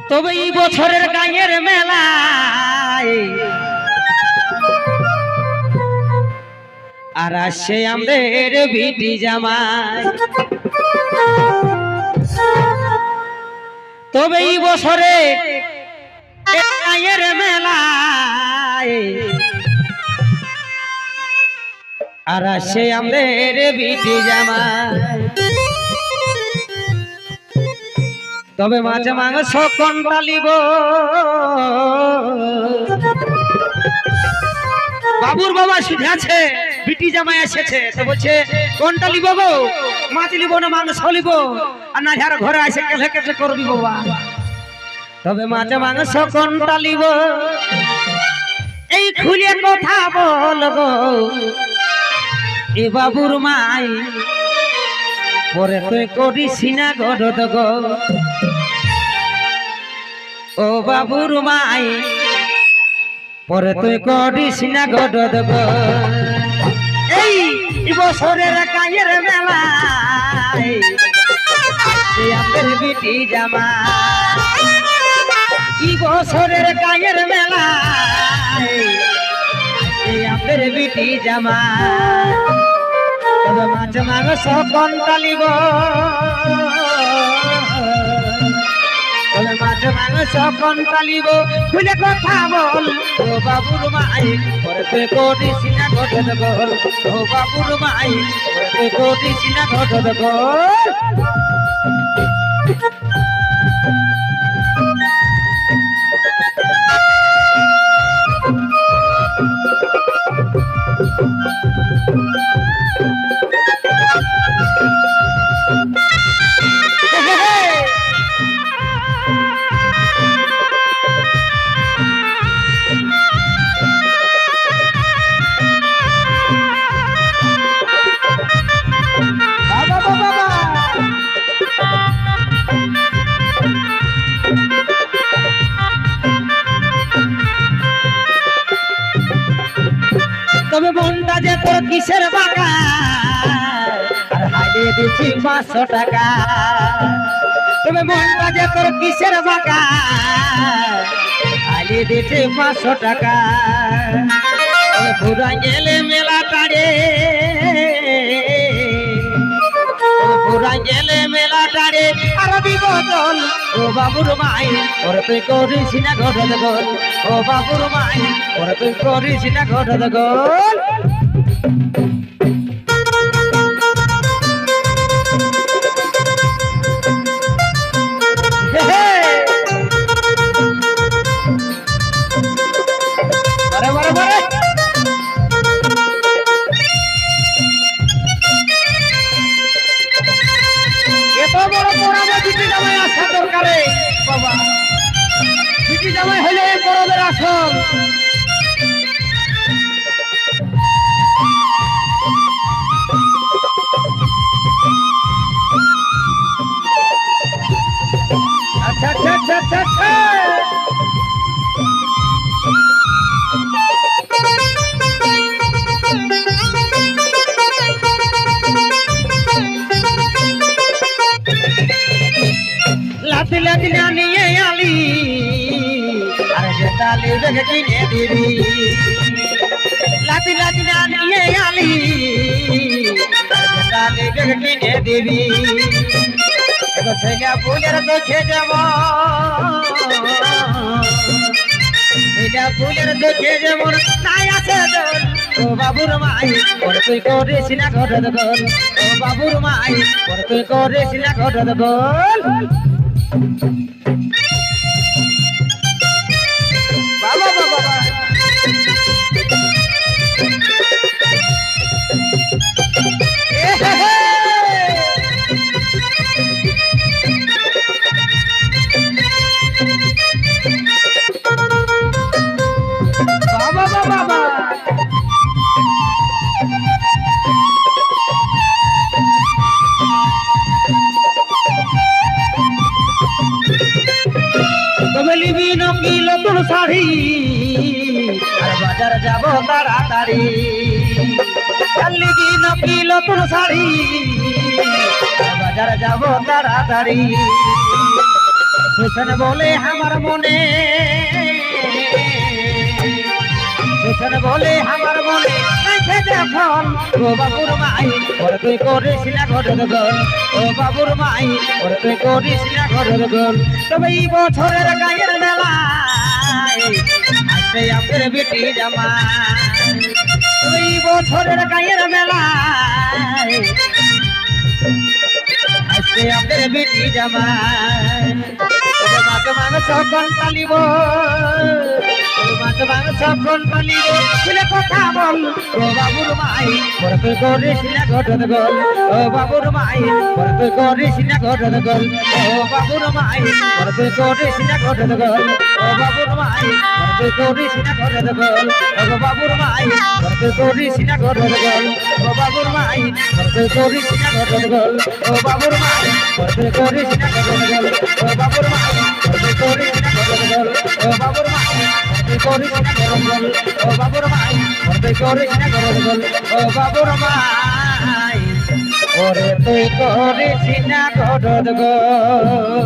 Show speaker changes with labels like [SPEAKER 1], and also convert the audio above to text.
[SPEAKER 1] তবে এই বছরের গাঁয়ের মেলায় আর আসে আমাদের বিটি জামাই। তবে এই বছরে গাঁয়ের মেলায় আর আসে আমাদের বিটি জামাই। তবে মাছ মাংস কোনটা লিব বাবুর বাবা শিখাছে বিটি জামাই এসেছে তো বলছে কোনটা লিব গো, মাছ লিব না মাংস লিব, আর না যার ঘরে আসে কেলে কেটে করবি বাবা। তবে মাছ মাংস কোনটা লিব এই খুলে কথা বল গো এ বাবুর মাই, পরে তুই করিস না গরদ গো ও বাবুর মাই, পরে তুই করিস না গরদ গো। এই বছরের গাঁয়ের মেলায় আমাদের বিটি জামাই, এই বছরের গাঁয়ের মেলায় আমাদের বিটি জামাই। তবে মাছ মাংস কোনটা লিব, তবে মাছ মাংস কোনটা লিব খুলে কথা বল ও বাবুর মাই, পরে তুই করিস না ঘটত গোল ও বাবুর মাই, পরে তুই করিস না ঘটত গোল। তবে মনটা যে তোর কিসের বাগান আর হাইলে দিচ্ছি 500 টাকা। তবে মনটা যে তোর কিসের বাগান হাইলে দিচ্ছি 500 টাকা। পুরা গেলে মেলা টাড়ে, পুরা গেলে মেলা টাড়ে আর দিব দল ও বাবুর মাই, পরে তুই করিস না ঘটত গোল ও বাবুর মাই, পরে তুই করিস না ঘটত গোল। জামাই হলে বড়দের আসল। আচ্ছা আচ্ছা আচ্ছা আচ্ছা আচ্ছা লাতি লাতি নিয়ে আলি আর জেতালি রেখে কিনে দিবি, লাতি লাতি নিয়ে আলি আর জেতালি রেখে কিনে দিবি। এগো ছেলে ফুলের দেখে যাব, ছেলে ফুলের দেখে যেমন নাই আছে দল ও বাবুর মাই, পরে তুই করিস না ঘটত গোল ও বাবুর মাই, পরে তুই করিস না ঘটত গোল। বাবা বাবা বাবা বাবা তবে লিবি নকি নতুন শাড়ি আর বাজার যাব তাড়াতাড়ি, লিবি নকি নতুন শাড়ি আর বাজার যাব তাড়াতাড়ি। সুসন বলে আমার মনে সুসন বলে আমার মনে আছে যখন ও বাবুর মাই ওরে তুই করিস না ঘরের গোল ও বাবুর মাই ওরে তুই করিস না ঘরের গোল তবে এই বছরের গায়ের মেলায় আসে আমাদের বেটি জামাই তবে এই বছরের গায়ের মেলায় আসে আমাদের বেটি জামাই মাছ মাংস কোন পালিব মাছ মাংস কোন পালিব ছেলে কথা বল ও বাবুর মাই ওরে তুই করিস না ঘরের গোল ও বাবুর মাই ওরে তুই করিস না ঘরের গোল ও বাবুর মাই ওরে তুই করিস না ঘরের গোল ও বাবুর মাই ওরে তুই করিস না ঘরের গোল ও বাবুর মাই ওরে তুই করিস না ঘরের গোল ও বাবুর মাই ওরে তুই করিস না ঘরের গোল ও বাবুর মাই ওরে তুই করিস না ঘরের গোল ও বাবুর মাই ওরে তুই করিস না ঘরের গোল ও বাবুর মাই ওরে তুই করিস না ঘরের গোল ও বাবুর মাই ওরে তুই করিস না ঘরের গোল ও বাবুর মাই ওরে তুই করিস না ঘরের গোল